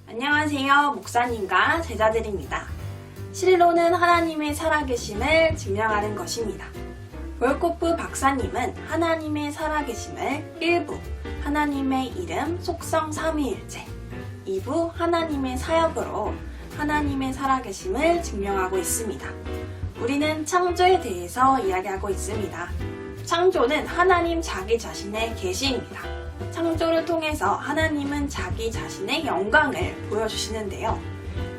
안녕하세요. 목사님과 제자들입니다. 진로는 하나님의 살아계심을 증명하는 것입니다. 볼코프 박사님은 하나님의 살아계심을 1부 하나님의 이름 속성 삼위일체, 2부 하나님의 사역으로 하나님의 살아계심을 증명하고 있습니다. 우리는 창조에 대해서 이야기하고 있습니다. 창조는 하나님 자기 자신의 계시입니다. 창조를 통해서 하나님은 자기 자신의 영광을 보여주시는데요.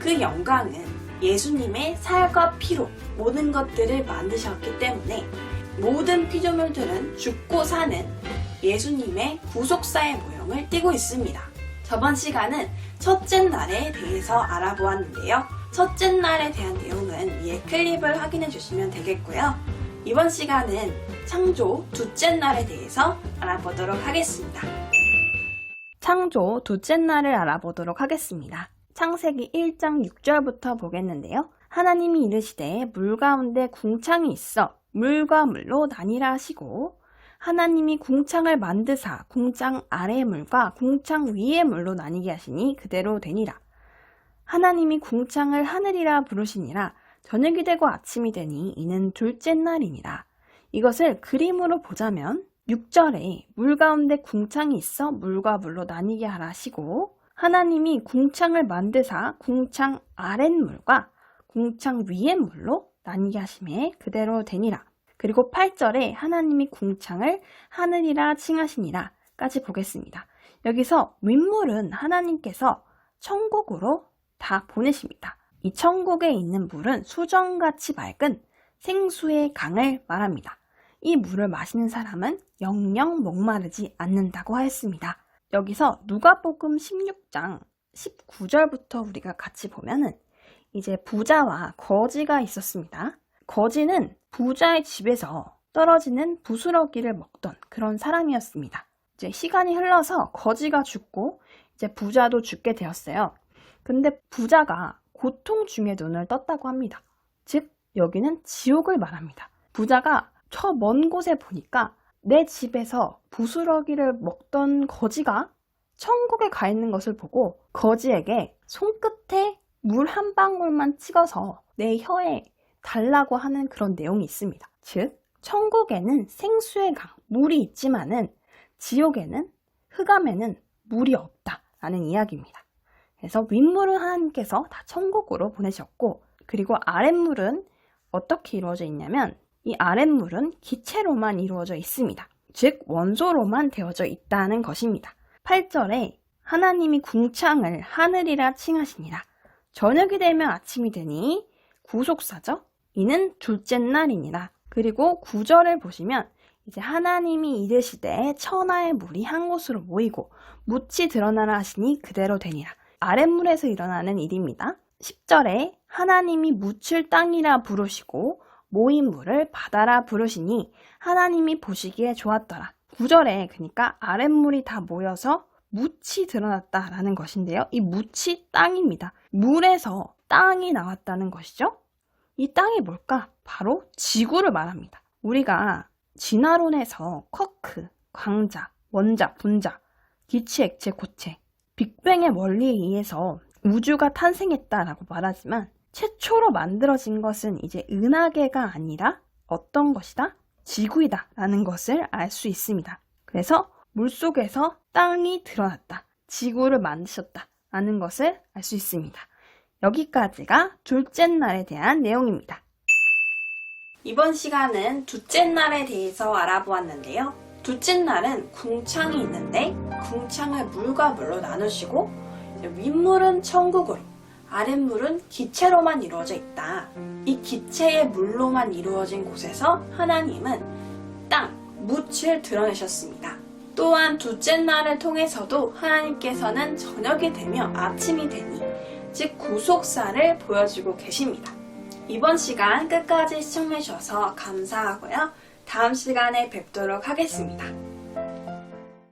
그 영광은 예수님의 살과 피로 모든 것들을 만드셨기 때문에 모든 피조물들은 죽고 사는 예수님의 구속사의 모형을 띠고 있습니다. 저번 시간은 첫째 날에 대해서 알아보았는데요. 첫째 날에 대한 내용은 위에 클립을 확인해 주시면 되겠고요. 이번 시간은 창조 둘째 날에 대해서 알아보도록 하겠습니다. 창조 둘째 날을 알아보도록 하겠습니다. 창세기 1장 6절부터 보겠는데요. 하나님이 이르시되 물 가운데 궁창이 있어 물과 물로 나뉘라 하시고, 하나님이 궁창을 만드사 궁창 아래의 물과 궁창 위의 물로 나뉘게 하시니 그대로 되니라. 하나님이 궁창을 하늘이라 부르시니라. 저녁이 되고 아침이 되니 이는 둘째 날이니라. 이것을 그림으로 보자면 6절에 물 가운데 궁창이 있어 물과 물로 나뉘게 하라 하시고, 하나님이 궁창을 만드사 궁창 아랫물과 궁창 위의 물로 나뉘게 하심에 그대로 되니라. 그리고 8절에 하나님이 궁창을 하늘이라 칭하시니라 까지 보겠습니다. 여기서 윗물은 하나님께서 천국으로 다 보내십니다. 이 천국에 있는 물은 수정같이 맑은 생수의 강을 말합니다. 이 물을 마시는 사람은 영영 목마르지 않는다고 하였습니다. 여기서 누가복음 16장 19절부터 우리가 같이 보면은 이제 부자와 거지가 있었습니다. 거지는 부자의 집에서 떨어지는 부스러기를 먹던 그런 사람이었습니다. 이제 시간이 흘러서 거지가 죽고 이제 부자도 죽게 되었어요. 근데 부자가 고통 중에 눈을 떴다고 합니다. 즉 여기는 지옥을 말합니다. 부자가 저 먼 곳에 보니까 내 집에서 부스러기를 먹던 거지가 천국에 가 있는 것을 보고 거지에게 손끝에 물 한 방울만 찍어서 내 혀에 달라고 하는 그런 내용이 있습니다. 즉 천국에는 생수의 강, 물이 있지만은 지옥에는 흑암에는 물이 없다라는 이야기입니다. 그래서 윗물은 하나님께서 다 천국으로 보내셨고, 그리고 아랫물은 어떻게 이루어져 있냐면 이 아랫물은 기체로만 이루어져 있습니다. 즉 원소로만 되어져 있다는 것입니다. 8절에 하나님이 궁창을 하늘이라 칭하시니라. 저녁이 되면 아침이 되니 구속사죠. 이는 둘째 날이니라. 그리고 9절을 보시면 이제 하나님이 이르시되 천하의 물이 한 곳으로 모이고 묻이 드러나라 하시니 그대로 되니라. 아랫물에서 일어나는 일입니다. 10절에 하나님이 묻을 땅이라 부르시고 모인 물을 바다라 부르시니 하나님이 보시기에 좋았더라. 9절에 그러니까 아랫물이 다 모여서 묻이 드러났다라는 것인데요. 이 묻이 땅입니다. 물에서 땅이 나왔다는 것이죠. 이 땅이 뭘까? 바로 지구를 말합니다. 우리가 진화론에서 쿼크, 광자, 원자, 분자, 기체, 액체, 고체, 빅뱅의 원리에 의해서 우주가 탄생했다라고 말하지만 최초로 만들어진 것은 이제 은하계가 아니라 어떤 것이다? 지구이다 라는 것을 알 수 있습니다. 그래서 물속에서 땅이 드러났다, 지구를 만드셨다 라는 것을 알 수 있습니다. 여기까지가 둘째 날에 대한 내용입니다. 이번 시간은 둘째 날에 대해서 알아보았는데요. 둘째 날은 궁창이 있는데 궁창을 물과 물로 나누시고 윗물은 천국으로, 아랫물은 기체로만 이루어져 있다. 이 기체의 물로만 이루어진 곳에서 하나님은 땅, 묻을 드러내셨습니다. 또한 둘째 날을 통해서도 하나님께서는 저녁이 되며 아침이 되니 즉 구속사를 보여주고 계십니다. 이번 시간 끝까지 시청해주셔서 감사하고요. 다음 시간에 뵙도록 하겠습니다.